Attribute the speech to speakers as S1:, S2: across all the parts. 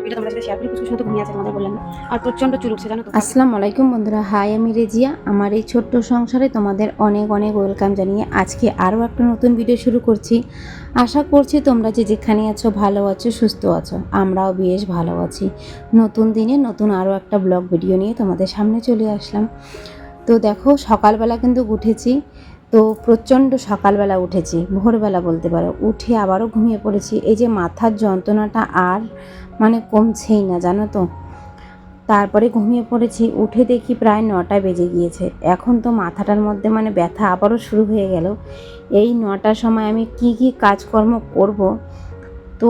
S1: Video তোমাদের সাথে share করি। কিছু শুধু ঘুমিয়ে আছে তোমাদের বললাম না, আর প্রচন্ড চুল উঠছে জানো তো।
S2: আসসালামু আলাইকুম বন্ধুরা, হাই আমি রেজিয়া। আমার এই ছোট্ট সংসারে তোমাদের অনেক অনেক ওয়েলকাম জানিয়ে আজকে আরও একটা নতুন ভিডিও শুরু করছি। আশা করছি তোমরা যে যেখানে আছো ভালো আছো, সুস্থ আছো। আমরাও বেশ ভালো আছি। নতুন দিনে নতুন আরও একটা ব্লগ ভিডিও নিয়ে তোমাদের সামনে চলে আসলাম। তো দেখো সকালবেলা কিন্তু উঠেছি, তো প্রচণ্ড সকালবেলা উঠেছি, ভোরবেলা বলতে পারো। উঠে আবারও ঘুমিয়ে পড়েছি। এই যে মাথার যন্ত্রণাটা আর কমছেই না জানো তো। তারপরে ঘুমিয়ে পড়েছি, উঠে দেখি প্রায় 9টা বেজে গিয়েছে। এখন তো মাথাটার মধ্যে ব্যথা আবারও শুরু হয়ে গেল। এই 9টার সময় আমি কি কি কাজকর্ম করব, তো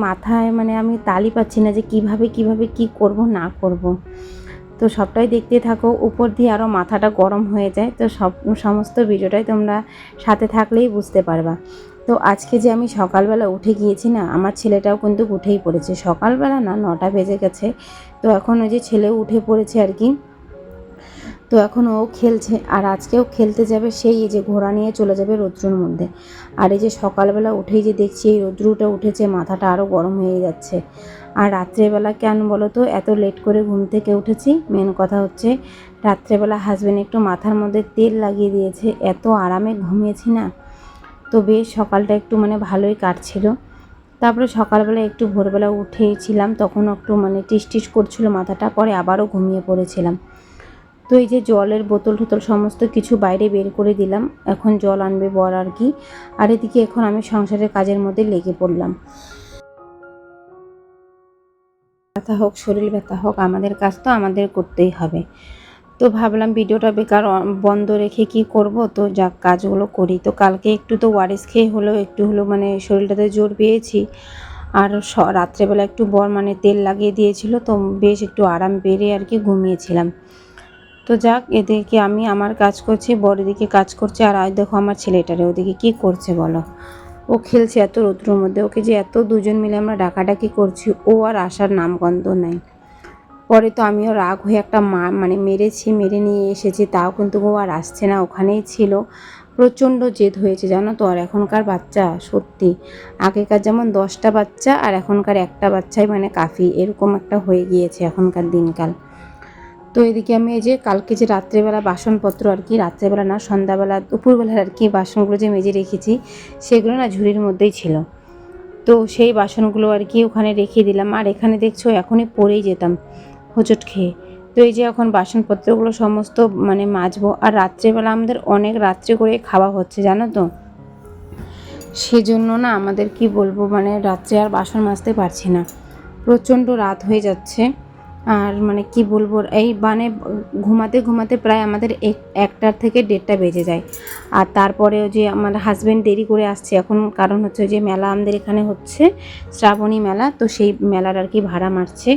S2: মাথায় আমি তালি পাচ্ছি না যে কিভাবে কি করব না করব। তো সবটাই দেখতে থাকো, উপর দিয়ে আরও মাথাটা গরম হয়ে যায়। তো সমস্ত ভিডিওটাই তোমরা সাথে থাকলেই বুঝতে পারবা। তো আজকে যে আমি সকালবেলা উঠে গিয়েছি না, আমার ছেলেটাও কিন্তু উঠেই পড়েছে। সকালবেলা না, 9টা বেজে গেছে। তো এখন ওই যে ছেলেও উঠে পড়েছে আর কি। তো এখন ও খেলছে, আর আজকেও খেলতে যাবে। সেই এই যে ঘোড়া নিয়ে চলে যাবে রৌদ্রুর মধ্যে। আর এই যে সকালবেলা উঠেই যে দেখছি এই রৌদ্রুটা উঠেছে, মাথাটা আরও গরম হয়ে যাচ্ছে। আর রাত্রেবেলা কেন বলো তো এত লেট করে ঘুম থেকে উঠেছি? মেন কথা হচ্ছে রাত্রেবেলা হাজব্যান্ড একটু মাথার মধ্যে তেল লাগিয়ে দিয়েছে, এত আরামে ঘুমিয়েছি না। তো বেশ সকালটা একটু ভালোই কাটছিল। তারপরে সকালবেলা একটু ভোরবেলা উঠেছিলাম, তখন একটু টিস টিস করছিল মাথাটা, পরে আবারও ঘুমিয়ে পড়েছিলাম। তো এই যে জলের বোতল টোতল সমস্ত কিছু বাইরে বের করে দিলাম। এখন জল আনবে বর আর কি। আর এদিকে এখন আমি সংসারের কাজের মধ্যে লেগে পড়লাম। ব্যথা হোক শরীর ব্যথা হোক, আমাদের কাজ তো আমাদের করতেই হবে। তো ভাবলাম ভিডিওটা বেকার বন্ধ রেখে কি করব, তো যাক কাজগুলো করি। তো কালকে একটু তো ওয়ারেস খেয়ে হলেও একটু হলো শরীরটাতে জোর পেয়েছি। আর রাত্রেবেলা একটু বর তেল লাগিয়ে দিয়েছিল, তো বেশ একটু আরাম পেয়ে আর কি ঘুমিয়েছিলাম। তো যাক, এদিকে আমি আমার কাজ করছি, বর এদিকে কাজ করছে। আর দেখো আমার ছেলেটারে ওদিকে কি করছে বলো। ও খেলছে এত রৌদ্রের মধ্যে, ওকে যে এত দুজন মিলে আমরা ডাকাডাকি করছি, ও আর আসার নামগন্ধ নাই। পরে তো আমিও রাগ হয়ে একটা মেরে নিয়ে এসেছি, তাও কিন্তু ও আর আসছে না, ওখানেই ছিল। প্রচণ্ড জেদ হয়েছে জানো তো। আর এখনকার বাচ্চা সত্যি, আগেকার যেমন 10টা বাচ্চা আর এখনকার একটা বাচ্চাই কাফি, এরকম একটা হয়ে গিয়েছে এখনকার দিনকাল। তো এদিকে আমি এই যে কালকে যে রাত্রেবেলা বাসনপত্র আর কি, রাত্রেবেলা না সন্ধ্যাবেলা দুপুরবেলার আর কি, বাসনগুলো যে মেজে রেখেছি সেগুলো না ঝুড়ির মধ্যেই ছিল। তো সেই বাসনগুলো আর কি ওখানে রেখে দিলাম। আর এখানে দেখছো এখনই পড়েই যেতাম হোঁচট খেয়ে। তো এই যে এখন বাসনপত্রগুলো সমস্ত মাজবো। আর রাত্রেবেলা আমাদের অনেক রাত্রে করে খাওয়া হচ্ছে জানো তো, সেজন্য না আমাদের কি বলবো রাত্রে আর বাসন মাজতে পারছি না, প্রচণ্ড রাত হয়ে যাচ্ছে। আর কি বলবো, এই ঘুমাতে ঘুমাতে প্রায় আমাদের 1টা থেকে 1:30টা বেজে যায়। আর তারপরে যে আমার হাজব্যান্ড দেরি করে আসছে এখন, কারণ হচ্ছে যে মেলা আমাদের এখানে হচ্ছে, শ্রাবণী মেলা। তো সেই মেলার আর কি ভাড়া মারছে।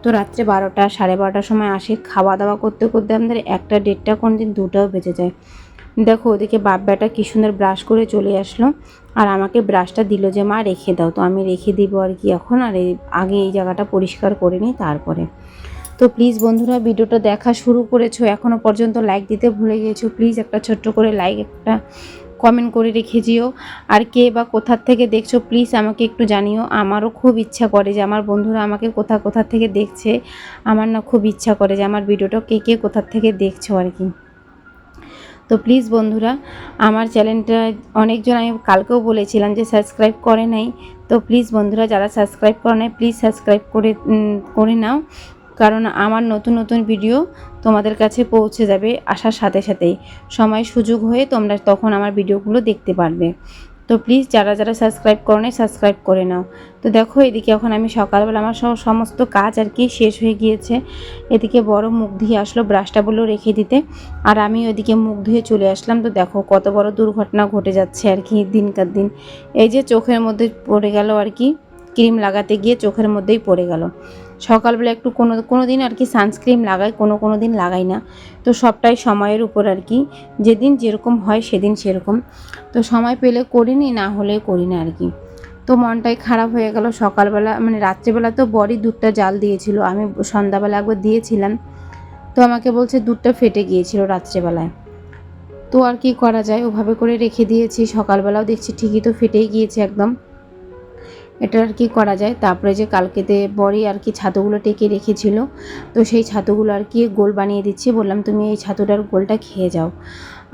S2: তো রাত্রে 12টা 12:30টার সময় আসে, খাওয়া দাওয়া করতে করতে আমাদের 1টা 1:30 কোন দিন 2টাও বেজে যায়। দেখো ওদিকে বাপ বেটা কি সুন্দর ব্রাশ করে চলে আসলো, আর আমাকে ব্রাশটা দিল যে মা রেখে দাও। তো আমি রেখে দিব আর কি এখন। আর আগে এই জায়গাটা পরিষ্কার করে নিই তারপরে। তো প্লিজ বন্ধুরা, ভিডিওটা দেখা শুরু করেছো এখনও পর্যন্ত লাইক দিতে ভুলে গিয়েছো, প্লিজ একটা ছোট্ট করে লাইক, একটা কমেন্ট করে রেখে যেও। আর কে বা কোথার থেকে দেখছো প্লিজ আমাকে একটু জানিও। আমারও খুব ইচ্ছা করে যে আমার বন্ধুরা আমাকে কোথা থেকে দেখছে। আমার না খুব ইচ্ছা করে যে আমার ভিডিওটা কে কোথার থেকে দেখছো আর কি। তো প্লিজ বন্ধুরা, আমার চ্যানেলটা অনেকজন, আমি কালকেও বলেছিলাম যে সাবস্ক্রাইব করে নাই। তো প্লিজ বন্ধুরা, যারা সাবস্ক্রাইব করে নাই প্লিজ সাবস্ক্রাইব করে নাও, কারণ আমার নতুন নতুন ভিডিও তোমাদের কাছে পৌঁছে যাবে আসার সাথে সাথেই। সময় সুযোগ হয়ে তোমরা তখন আমার ভিডিওগুলো দেখতে পারবে। তো প্লিজ যারা যারা সাবস্ক্রাইব করো নাই সাবস্ক্রাইব করে নাও। তো দেখো এদিকে এখন আমি সকালবেলা আমার সমস্ত কাজ আর কি শেষ হয়ে গিয়েছে। এদিকে বড় মুখ ধুয়ে আসলো, ব্রাশটা বললো রেখে দিতে, আর আমি ওইদিকে মুখ ধুয়ে চলে আসলাম। তো দেখো কত বড় দুর্ঘটনা ঘটে যাচ্ছে আর কি দিনকার দিন। এই যে চোখের মধ্যে পড়ে গেল আর কি, ক্রিম লাগাতে গিয়ে চোখের মধ্যেই পড়ে গেল। সকালবেলা একটু কোনো দিন আর কি সানস্ক্রিন লাগাই, কোনো দিন লাগাই না। তো সবটাই সময়ের উপর আর কি, যেদিন যেরকম হয় সেদিন সেরকম। তো সময় পেলে করিনি, না হলে করি না আর কি। তো মনটাই খারাপ হয়ে গেল। সকালবেলা রাত্রেবেলা তো বরই দুধটা জাল দিয়েছিল, আমি সন্ধ্যাবেলা একবার দিয়েছিলাম। তো আমাকে বলছে দুধটা ফেটে গিয়েছিল রাত্রেবেলায়। তো আর কি করা যায়, ওভাবে করে রেখে দিয়েছি। সকালবেলাও দেখছি ঠিকই তো ফেটেই গিয়েছে একদম। এটা আর কি করা যায়। তারপরে যে কালকেতে বড়ি আর কি ছাতুগুলো টেকে রেখেছিল, তো সেই ছাতুগুলো আর কি গোল বানিয়ে দিচ্ছি। বললাম তুমি এই ছাতুটার গোলটা খেয়ে যাও।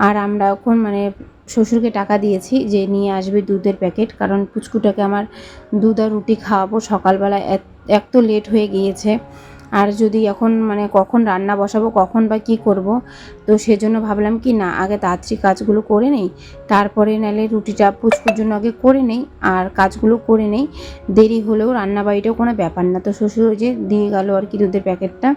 S2: আর আমরা এখন মানে শ্বশুরকে টাকা দিয়েছি যে নিয়ে আসবে দুধের প্যাকেট, কারণ পুচকুটাকে আমার দুধ আর রুটি খাওয়াবো সকালবেলা। এক তো লেট হয়ে গিয়েছে, আর যদি এখন মানে কখন রান্না বসাবো, কখন বা কী করব, তো সেজন্য ভাবলাম কি না আগে তাড়াতাড়ি কাজগুলো করে নেই, তারপরে নাহলে রুটিটা পুচকুর জন্য আগে করে নেই আর কাজগুলো করে নেই। দেরি হলেও রান্নাবাড়িটাও কোনো ব্যাপার না। তো শ্বশুর যে দিয়ে গেল আর কি দুধের প্যাকেটটা।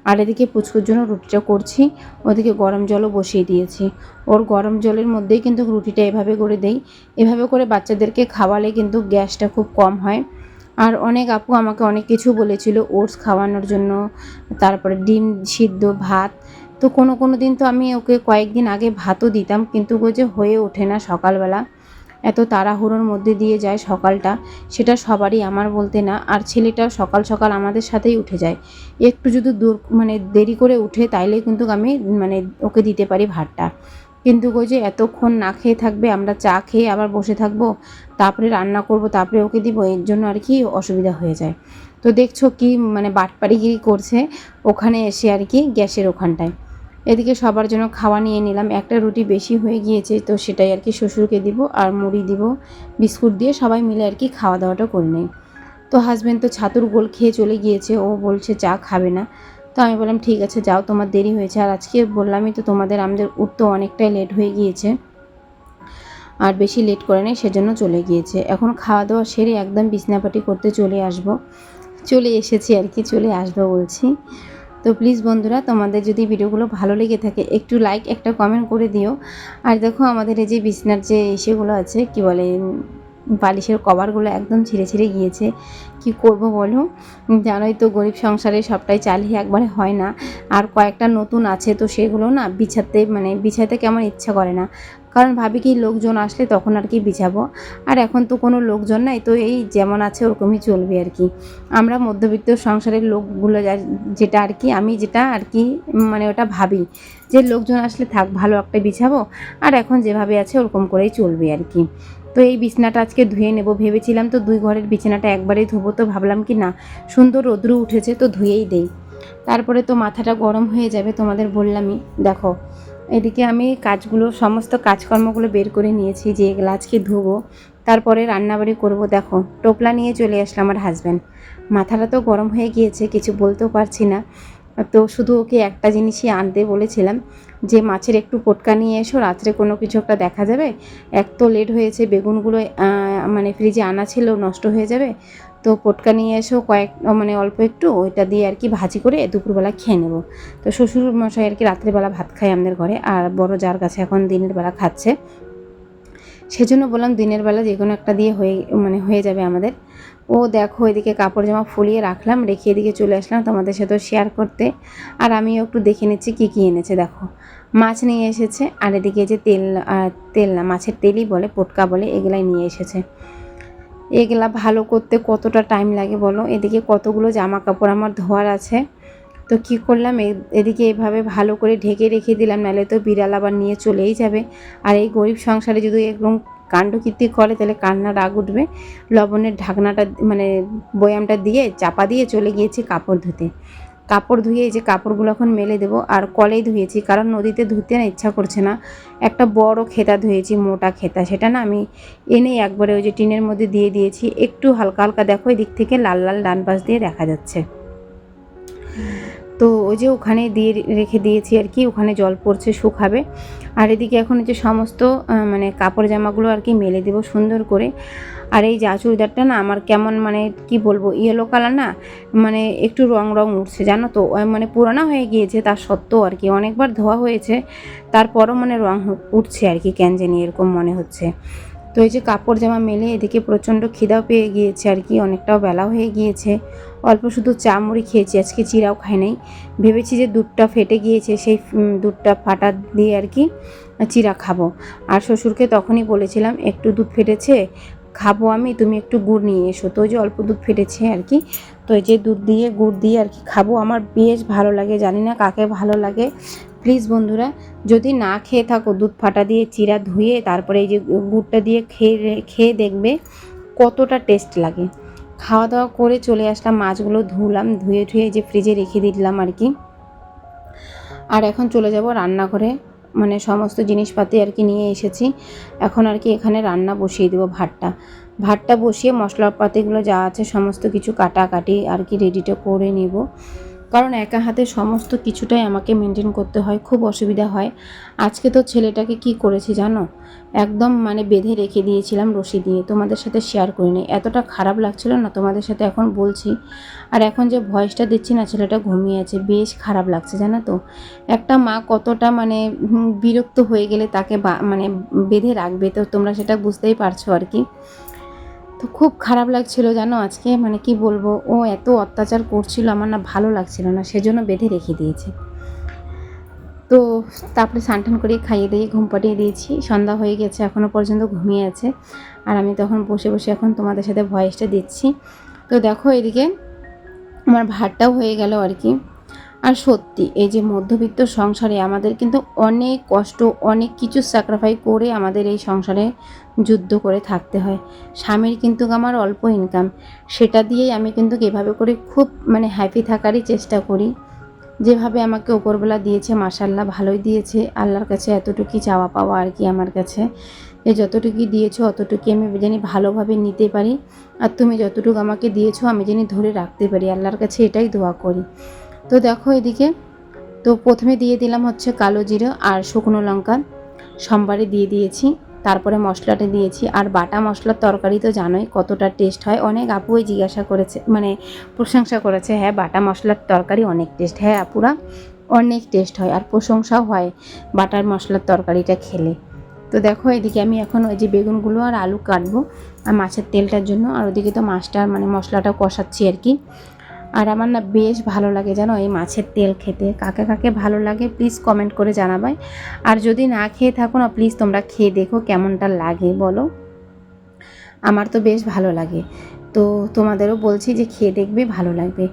S2: আর এদিকে পুচকুর জন্য রুটিটা করছি, ওদিকে গরম জলও বসিয়ে দিয়েছি। ওর গরম জলের মধ্যেই কিন্তু রুটিটা এভাবে করে দেই। এভাবে করে বাচ্চাদেরকে খাওয়ালে কিন্তু গ্যাসটা খুব কম হয়। আর অনেক আপু আমাকে অনেক কিছু বলেছিল ওটস খাওয়ানোর জন্য, তারপরে ডিম সিদ্ধ, ভাত। তো কোনো দিন তো আমি ওকে কয়েকদিন আগে ভাতও দিতাম, কিন্তু ও যে হয়ে ওঠে না সকালবেলা, এত তাড়াহুড়োর মধ্যে দিয়ে যায় সকালটা। সেটা সবারই, আমার বলতে না। আর ছেলেটাও সকাল সকাল আমাদের সাথেই উঠে যায়। একটু যদি মানে দেরি করে উঠে তাইলে কিন্তু আমি মানে ওকে দিতে পারি ভাতটা। কিন্তু ওই যে এতক্ষণ না খেয়ে থাকবে, আমরা চা খেয়ে আবার বসে থাকবো, তারপরে রান্না করব, তারপরে ওকে দিব, এর জন্য আর কি অসুবিধা হয়ে যায়। তো দেখছো কি মানে বাটপাড়িগিরি করছে ওখানে এসে আর কি গ্যাসের ওখানটায়। এদিকে সবার জন্য খাওয়া নিয়ে নিলাম। একটা রুটি বেশি হয়ে গিয়েছে, তো সেটাই আর কি শ্বশুরকে দিব আর মুড়ি দিব, বিস্কুট দিয়ে সবাই মিলে আর কি খাওয়া দাওয়াটা করে নেই। তো হাজব্যান্ড তো ছাতুর গোল খেয়ে চলে গিয়েছে, ও বলছে চা খাবে না। তো আমি বললাম ঠিক আছে যাও, তোমার দেরি হয়েছে। আর আজকে বললামই তো তোমাদের, আমাদের উঠতে অনেকটাই লেট হয়ে গিয়েছে, আর বেশি লেট করে নেই, সেজন্য চলে গিয়েছে। এখন খাওয়া দাওয়া সেরে একদম বিছনাপাটি করতে চলে এসেছি আর কি, চলে আসবো বলছি। তো প্লিজ বন্ধুরা, তোমাদের যদি ভিডিওগুলো ভালো লেগে থাকে একটু লাইক একটা কমেন্ট করে দিও। আর দেখো আমাদের এই যে বিছনার যে ইসেগুলো আছে কি বলে, বালিশের কভারগুলো একদম ছিঁড়ে গিয়েছে। কি করব বলো, জানোই তো গরিব সংসারে সবটাই চালিয়ে একবারে হয় না। আর কয়েকটা নতুন আছে, তো সেগুলো না বিছাতে কেমন ইচ্ছা করে না, কারণ ভাবি কি লোকজন আসলে তখন আর কি বিছাবো। আর এখন তো কোনো লোকজন নাই, তো এই যেমন আছে ওরকমই চলবে আর কি। আমরা মধ্যবিত্ত সংসারের লোকগুলো যেটা আর কি, আমি যেটা আর কি মানে ওটা ভাবি যে লোকজন আসলে থাক, ভালো একটা বিছাবো, আর এখন যেভাবে আছে ওরকম করেই চলবে আর কি। তো এই বিছানাটা আজকে ধুয়ে নেব ভেবেছিলাম, তো দুই ঘরের বিছানাটা একবারেই ধোবো, তো ভাবলাম কি না সুন্দর রোদ্রু উঠেছে তো ধুয়েই দেই, তারপরে তো মাথাটা গরম হয়ে যাবে, তোমাদের বললামই। দেখো এদিকে আমি সমস্ত কাজকর্মগুলো বের করে নিয়েছি যে এগুলো আজকে ধুবো, তারপরে রান্নাবাড়ি করব। দেখো টোপলা নিয়ে চলে আসলাম আমার হাজব্যান্ড। মাথাটা তো গরম হয়ে গিয়েছে, কিছু বলতেও পারছি না। তো শুধু ওকে একটা জিনিসই আনতে বলেছিলাম যে মাছের একটু পোটকা নিয়ে এসো, রাত্রে কোনো কিছু একটা দেখা যাবে। এক তো লেট হয়েছে, বেগুনগুলো মানে ফ্রিজে আনা ছিল, নষ্ট হয়ে যাবে। তো পোটকা নিয়ে এসো মানে অল্প একটু, ওইটা দিয়ে আর কি ভাজি করে দুপুরবেলা খেয়ে নেব। তো শ্বশুর মশাই আর কি রাত্রেবেলা ভাত খায় আমাদের ঘরে, আর বড় যার কাছে এখন দিনের বেলা খাচ্ছে। সেজন্য বললাম দিনের বেলা যে কোনো একটা দিয়ে হয়ে যাবে আমাদের। ও দেখো এদিকে কাপড় জামা ফুলিয়ে রাখলাম, রেখে এদিকে চলে আসলাম তোমাদের সাথেও শেয়ার করতে। আর আমিও একটু দেখে নিচ্ছি কী এনেছে। দেখো মাছ নিয়ে এসেছে, আর এদিকে যে তেল না, মাছের তেলই বলে, পোটকা বলে, এগুলাই নিয়ে এসেছে। এগুলা ভালো করতে কতটা টাইম লাগে বলো। এদিকে কতগুলো জামা কাপড় আমার ধোয়ার আছে। তো কী করলাম, এদিকে এভাবে ভালো করে ঢেকে রেখে দিলাম, নাহলে তো বিড়াল আবার নিয়ে চলেই যাবে। আর এই গরিব সংসারে যদি এরকম কাণ্ডকীর্তি করে তাহলে কান্না রাগ উঠবে। লবণের ঢাকনাটা মানে বয়ামটা দিয়ে চাপা দিয়ে চলে গিয়েছি কাপড় ধুতে। কাপড় ধুয়ে এই যে কাপড়গুলো এখন মেলে দেবো, আর কলেই ধুয়েছি, কারণ নদীতে ধুতে না ইচ্ছা করছে না। একটা বড় খেতা ধুয়েছি, মোটা খেতা, সেটা না আমি এনেই একবারে ওই যে টিনের মধ্যে দিয়ে দিয়েছি। একটু হালকা হালকা দেখো এদিক থেকে লাল লাল ডান পাশ দিয়ে দেখা যাচ্ছে। তো ওই যে ওখানে দিয়ে রেখে দিয়েছি আর কি, ওখানে জল পড়ছে, শুকাবে। আর এদিকে এখন যে সমস্ত মানে কাপড় জামাগুলো আর কি মেলে দেবো সুন্দর করে। আর এই চুড়িদারটা না আমার কেমন মানে কি বলবো, ইয়েলো কালার না, মানে একটু রং উঠছে জানো তো, মানে পুরানো হয়ে গিয়েছে, তার সত্ত্বেও আর কি অনেকবার ধোয়া হয়েছে, তারপরও মানে রং উঠছে আর কি, কেন জানি এরকম মনে হচ্ছে। তো এই যে কাপড় জামা মেলে এদিকে প্রচণ্ড খিদাও পেয়ে গিয়েছে আর কি, অনেকটাও বেলা হয়ে গিয়েছে। অল্প শুধু চা মুড়ি খেয়েছি, আজকে চিড়াও খাই নাই। ভেবেছি যে দুধটা ফেটে গিয়েছে, সেই দুধটা ফাটা দিয়ে আর কি চিড়া খাবো। আর শ্বশুরকে তখনই বলেছিলাম একটু দুধ ফেটেছে খাবো আমি, তুমি একটু গুড় নিয়ে এসো। তো ওই যে অল্প দুধ ফেটেছে আর কি, তো এই যে দুধ দিয়ে গুড় দিয়ে আর কি খাবো। আমার বেশ ভালো লাগে, জানি না কাকে ভালো লাগে। প্লিজ বন্ধুরা, যদি না খেয়ে থাকো দুধ ফাটা দিয়ে চিড়া ধুয়ে তারপরে এই যে গুড়টা দিয়ে খেয়ে দেখবে কতটা টেস্ট লাগে। খাওয়া দাওয়া করে চলে আসলাম, মাছগুলো ধুলাম, ধুয়ে ঠুয়ে যে ফ্রিজে রেখে দিলাম আর কি। আর এখন চলে যাব রান্নাঘরে, মানে সমস্ত জিনিসপাতি আর কি নিয়ে এসেছি। এখন আর কি এখানে রান্না বসিয়ে দেবো, ভাতটা বসিয়ে মশলাপাতিগুলো যা আছে সমস্ত কিছু কাটাকাটি আর কি রেডিটা করে নেব। কারণ একা হাতে সমস্ত কিছুটাই আমাকে মেনটেন করতে হয়, খুব অসুবিধা হয়। আজকে তো ছেলেটাকে কি করেছি জানো, একদম মানে বেঁধে রেখে দিয়েছিলাম রশি দিয়ে, তোমাদের সাথে শেয়ার করিনি, এতটা খারাপ লাগছিল না, তোমাদের সাথে এখন বলছি। আর এখন যে ভয়েসটা দিচ্ছি না, ছেলেটা ঘুমিয়ে আছে, বেশ খারাপ লাগছে জানো তো। একটা মা কতটা মানে বিরক্ত হয়ে গেলে তাকে মানে বেঁধে রাখবে, তো তোমরা সেটা বুঝতেই পারছো আর কি। তো খুব খারাপ লাগছিল জানো আজকে, মানে কি বলবো, ও এত অত্যাচার করছিল, আমার না ভালো লাগছিল না, সেজন্য বেঁধে রেখে দিয়েছে। তো তারপরে স্নান করে খাইয়ে দিয়ে ঘুম পাঠিয়ে দিয়েছি, সন্ধ্যা হয়ে গেছে, এখনও পর্যন্ত ঘুমিয়ে আছে। আর আমি তখন বসে বসে এখন তোমাদের সাথে ভয়েসটা দিচ্ছি। তো দেখো এদিকে আমার ভাতটাও হয়ে গেল আর কি। আর সত্যি এই যে মধ্যবিত্ত সংসারে আমাদের কিন্তু অনেক কষ্ট, অনেক কিছু স্যাক্রিফাইস করে আমাদের এই সংসারে যুদ্ধ করে থাকতে হয়। স্বামীর কিন্তু আমার অল্প ইনকাম, সেটা দিয়েই আমি কিন্তু এভাবে করে খুব মানে হ্যাপি থাকারই চেষ্টা করি। যেভাবে আমাকে ওপরবেলা দিয়েছে মাশাআল্লাহ ভালোই দিয়েছে, আল্লাহর কাছে এতটুকুই চাওয়া পাওয়া আর কি আমার কাছে, যে যতটুকুই দিয়েছো অতটুকু আমি জানি ভালোভাবে নিতে পারি, আর তুমি যতটুকু আমাকে দিয়েছো আমি জানি ধরে রাখতে পারি, আল্লাহর কাছে এটাই দোয়া করি। তো দেখো এদিকে, তো প্রথমে দিয়ে দিলাম হচ্ছে কালো জিরা আর শুকনো লঙ্কা, সোমবারে দিয়ে দিয়েছি, তারপরে মশলাটা দিয়েছি। আর বাটা মশলার তরকারি তো জানোই কতটা টেস্ট হয়, অনেক আপুই জিজ্ঞাসা করেছে, মানে প্রশংসা করেছে, হ্যাঁ বাটা মশলার তরকারি অনেক টেস্ট, হ্যাঁ আপুরা অনেক টেস্ট হয়, আর প্রশংসাও হয় বাটার মশলার তরকারিটা খেলে। তো দেখো এদিকে আমি এখন ওই যে বেগুনগুলো আর আলু কাটবো আর মাছের তেলটার জন্য, আর ওদিকে তো মাছটা মানে মশলাটা কষাচ্ছি আর কি। আর আমার না বেশ ভালো লাগে জানো এই মাছের তেল খেতে, কাকে কাকে ভালো লাগে প্লিজ কমেন্ট করে জানাবাই। আর যদি না খেয়ে থাকো না, প্লিজ তোমরা খেয়ে দেখো কেমনটা লাগে বলো, আমার তো বেশ ভালো লাগে। তো তোমাদেরও বলছি যে খেয়ে দেখবে, ভালো লাগবে।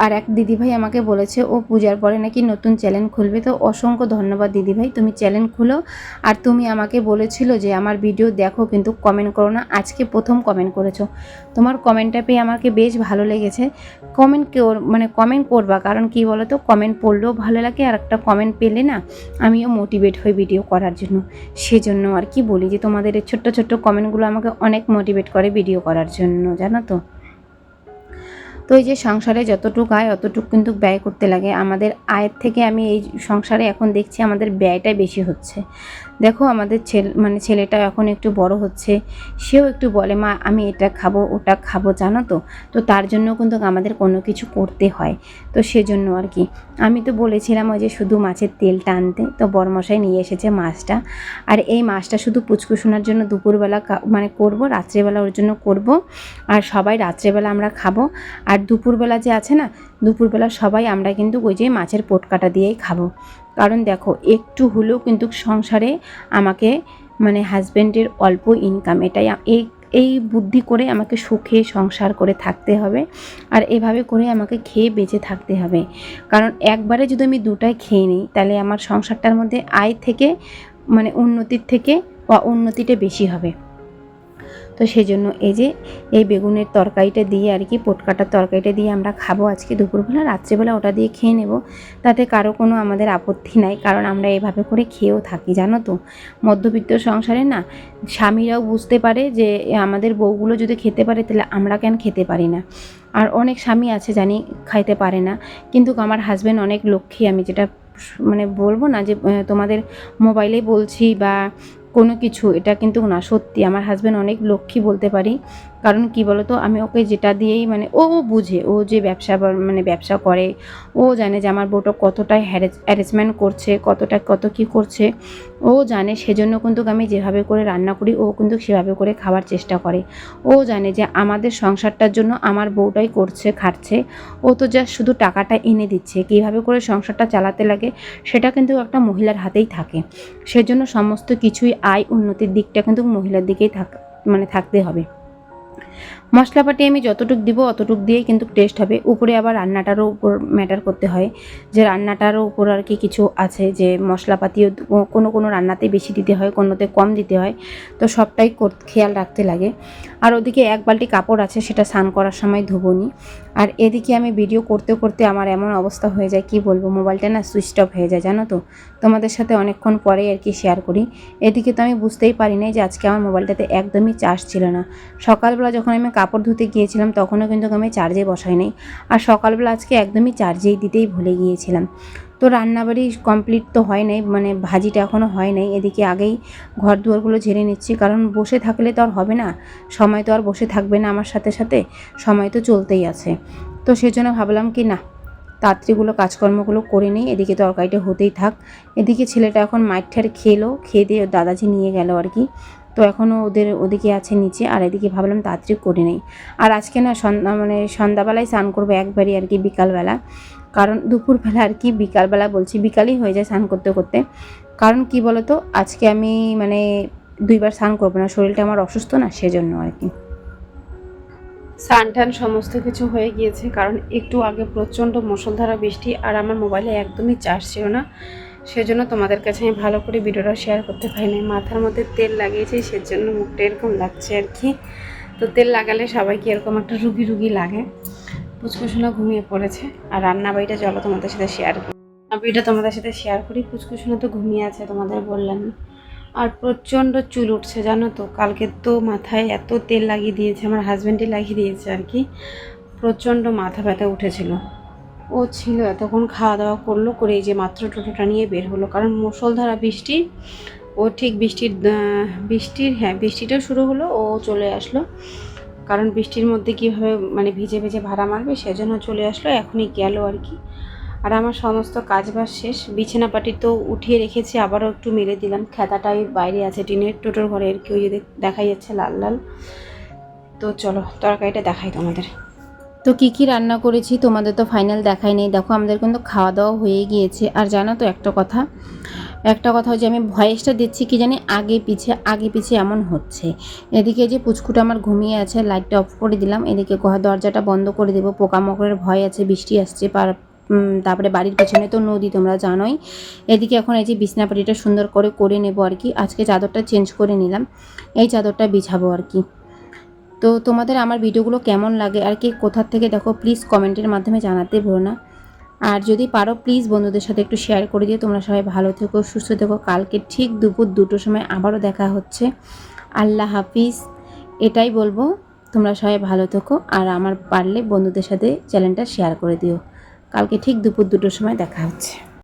S2: আর এক দিদিভাই আমাকে বলেছে ও পূজার পরে নাকি নতুন চ্যানেল খুলবে, তো অসংখ্য ধন্যবাদ দিদিভাই, তুমি চ্যানেল খুলো। আর তুমি আমাকে বলেছিল যে আমার ভিডিও দেখো কিন্তু কমেন্ট করো না, আজকে প্রথম কমেন্ট করেছো, তোমার কমেন্টটা পেয়ে আমাকে বেশ ভালো লেগেছে। মানে কমেন্ট করবা, কারণ কি বলো তো, কমেন্ট পড়লেও ভালো লাগে, আর একটা কমেন্ট পেলে না আমিও মোটিভেট হই ভিডিও করার জন্য, সেজন্য আর কি বলি যে তোমাদের এই ছোট্ট ছোট্ট কমেন্টগুলো আমাকে অনেক মোটিভেট করে ভিডিও করার জন্য জানো তো। তো এই যে সংসারে যতটুকু আয় অতটুকু কিন্তু ব্যয় করতে লাগে, আমাদের আয়ের থেকে আমি এই সংসারে এখন দেখছি আমাদের ব্যয়টাই বেশি হচ্ছে। দেখো আমাদের ছেলেটা এখন একটু বড় হচ্ছে, সেও একটু বলে মা আমি এটা খাবো ওটা খাবো জানো তো। তো তার জন্য কিন্তু আমাদের কোনো কিছু করতে হয়, তো সেজন্য আর কি আমি তো বলেছিলাম ওই যে শুধু মাছের তেলটা আনতে, তো বড়মশাই নিয়ে এসেছে মাছটা। আর এই মাছটা শুধু পুচকুসোনার জন্য দুপুরবেলা মানে করব, রাত্রেবেলা ওর জন্য করব, আর সবাই রাত্রেবেলা আমরা খাবো। আর দুপুরবেলা যে আছে না, দুপুরবেলা সবাই আমরা কিন্তু ওই যে মাছের পোটকাটা দিয়েই খাবো। কারণ দেখো একটু হলেও কিন্তু সংসারে আমাকে মানে হাজব্যান্ডের অল্প ইনকাম, এটাই এই বুদ্ধি করে আমাকে সুখে সংসার করে থাকতে হবে, আর এভাবে করে আমাকে খেয়ে বেঁচে থাকতে হবে। কারণ একবারে যদি আমি দুটাই খেয়ে নিই তাহলে আমার সংসারটার মধ্যে আয় থেকে মানে উন্নতির থেকে উন্নতিটা বেশি হবে। তো সেজন্য এই যে এই বেগুনের তরকারিটা দিয়ে আর কি, পোটকাটার তরকারিটা দিয়ে আমরা খাবো আজকে দুপুরবেলা, রাত্রেবেলা ওটা দিয়ে খেয়ে নেব, তাতে কারো কোনো আমাদের আপত্তি নাই, কারণ আমরা এভাবে করে খেয়েও থাকি জানো তো। মধ্যবিত্ত সংসারে না স্বামীরাও বুঝতে পারে যে আমাদের বউগুলো যদি খেতে পারে তাহলে আমরা কেন খেতে পারি না। আর অনেক স্বামী আছে জানি খাইতে পারে না, কিন্তু আমার হাজব্যান্ড অনেক লক্ষ্মী, আমি যেটা মানে বলবো না যে তোমাদের মোবাইলে বলছি বা কোনো কিছু, এটা কিন্তু না, সত্যি আমার হাজব্যান্ড অনেক লক্ষ্মী বলতে পারি। কারণ কি বলতো, আমি ওকে যেটা দিয়েই মানে ও বুঝে, ও যে ব্যবসা করে, ও জানে যে আমার বউটা কতটা হ্যারাসমেন্ট করছে, কত কি করছে ও জানে, সেজন্য কিন্তু আমি যেভাবে করে রান্না করি ও কিন্তু সেভাবে করে খাওয়ার চেষ্টা করে। ও জানে যে আমাদের সংসারটার জন্য আমার বউটাই করছে, খাচ্ছে, ও তো যা শুধু টাকাটা এনে দিচ্ছে, কীভাবে করে সংসারটা চালাতে লাগে সেটা কিন্তু একটা মহিলার হাতেই থাকে। সেজন্য সমস্ত কিছুই আয় উন্নতির দিকটা কিন্তু মহিলার দিকেই থাকতে হবে। মশলাপাতি আমি যতটুক দিব অতটুক দিয়েই কিন্তু টেস্ট হবে। উপরে আবার রান্নাটারও উপর ম্যাটার করতে হয়, যে রান্নাটারও উপর আর কি কিছু আছে, যে মশলাপাতিও কোনো কোনো রান্নাতে বেশি দিতে হয়, কোনোতে কম দিতে হয়, তো সবটাই খেয়াল রাখতে লাগে। আর ওদিকে এক বালতি কাপড় আছে, সেটা স্নান করার সময় ধুবনি। আর এদিকে আমি ভিডিও করতে করতে আমার এমন অবস্থা হয়ে যায়, কি বলবো, মোবাইলটা না সুইচ অফ হয়ে যায় জানো তো। তোমাদের সাথে অনেকক্ষণ পরেই আর কি শেয়ার করি। এদিকে তো আমি বুঝতেই পারি নাই যে আজকে আমার মোবাইলটাতে একদমই চার্জ ছিল না। সকালবেলা যখন আমি কাপড় ধুতে গিয়েছিলাম তখনও কিন্তু আমি চার্জে বসাই নাই, আর সকালবেলা আজকে একদমই চার্জেই দিতেই ভুলে গিয়েছিলাম। তো রান্নাবাড়ি কমপ্লিট তো হয় নাই, মানে ভাজিটা এখনও হয় নাই। এদিকে আগেই ঘর দুয়ারগুলো ঝেড়ে নিচ্ছি, কারণ বসে থাকলে তো আর হবে না, সময় তো আর বসে থাকবে না আমার সাথে সাথে, সময় তো চলতেই আছে। তো সেজন্য ভাবলাম কি না, তাড়াতাড়িগুলো কাজকর্মগুলো করে নিই, এদিকে তরকারিটা হতেই থাক। এদিকে ছেলেটা এখন মাঠটার খেয়ে দিয়ে দাদাজি নিয়ে গেল আর কি, তো এখনও ওদিকে আছে নিচে। আর এদিকে ভাবলাম তাড়াতাড়ি করে নেই। আর আজকে না সন্ধ্যাবেলায় স্নান করবো একবারই আর কি, বিকালবেলা, কারণ দুপুরবেলা আর কি, বিকালবেলা বলছি, বিকালই হয়ে যায় স্নান করতে করতে। কারণ কি বলতো, আজকে আমি মানে 2বার স্নান করবো না, শরীরটা আমার অসুস্থ না, সেজন্য আর কি।
S1: স্নান টান সমস্ত কিছু হয়ে গিয়েছে, কারণ একটু আগে প্রচণ্ড মুষলধারা বৃষ্টি, আর আমার মোবাইলে একদমই চার্জ ছিল না, সেজন্য তোমাদের কাছে আমি ভালো করে ভিডিওটা শেয়ার করতে পারিনি। মাথার মধ্যে তেল লাগিয়েছি, সেজন্য মুখটা এরকম লাগছে আর কি। তো তেল লাগালে সবাইকে এরকম একটা রুগী রুগী লাগে। পুচকুসোনা ঘুমিয়ে পড়েছে, আর রান্নাবাড়িটা চলো তোমাদের সাথে শেয়ার করি। রান্নাবাড়িটা তোমাদের সাথে শেয়ার করি। পুচকুসোনা তো ঘুমিয়ে আছে, তোমাদের বললাম। আর প্রচণ্ড চুল উঠছে জানো তো, কালকে তো মাথায় এত তেল লাগিয়ে দিয়েছে, আমার হাজব্যান্ডই লাগিয়ে দিয়েছে আর কি। প্রচণ্ড মাথা ব্যথা উঠেছিল। ও ছিল এতক্ষণ, খাওয়া দাওয়া করলো, করে এই যে মাত্র টোটোটা নিয়ে বের হলো, কারণ মুষলধারা বৃষ্টি। ও ঠিক বৃষ্টিটা শুরু হলো, ও চলে আসলো, কারণ বৃষ্টির মধ্যে কীভাবে মানে ভিজে ভিজে ভাড়া মারবে, সেজন্য চলে আসলো, এখনই গেল আর কি। আর আমার সমস্ত কাজবাজ শেষ, বিছানাপাটি তো উঠিয়ে রেখেছি, আবারও একটু মেলে দিলাম। খেতাটাই বাইরে আছে টিনের, টোটোর ঘরে আর কি, ওই যে দেখাই যাচ্ছে লাল লাল। তো চলো তরকারিটা দেখাই তোমাদের।
S2: তো কী কী রান্না করেছি তোমাদের তো ফাইনাল দেখাই নেই। দেখো আমাদের কিন্তু খাওয়া দাওয়া হয়ে গিয়েছে। আর জানো তো একটা কথা যে আমি ভয়েসটা দিচ্ছি কি জানি আগে পিছে এমন হচ্ছে। এদিকে যে পুচকুটা আমার ঘুমিয়ে আছে, লাইটটা অফ করে দিলাম। এদিকে দরজাটা বন্ধ করে দেবো, পোকামাকড়ের ভয় আছে, বৃষ্টি আসছে। তারপরে বাড়ির পেছনে তো নদী, তোমরা জানোই। এদিকে এখন এই যে বিছনাপাটিটা সুন্দর করে নেবো আর কি। আজকে চাদরটা চেঞ্জ করে নিলাম, এই চাদরটা বিছাবো আর কি। তো তোমাদের আমার ভিডিওগুলো কেমন লাগে আর কি কোথার থেকে দেখো প্লিজ কমেন্টের মাধ্যমে জানাতে ভুলো না। আর যদি পারো প্লিজ বন্ধুদের সাথে একটু শেয়ার করে দিও। তোমরা সবাই ভালো থেকো, সুস্থ থেকো। কালকে ঠিক দুপুর 2টোর সময় আবারও দেখা হচ্ছে। আল্লাহ হাফিজ, এটাই বলবো। তোমরা সবাই ভালো থেকো, আর আমার পারলে বন্ধুদের সাথে চ্যানেলটা শেয়ার করে দিও। কালকে ঠিক দুপুর 2টোর সময় দেখা হচ্ছে।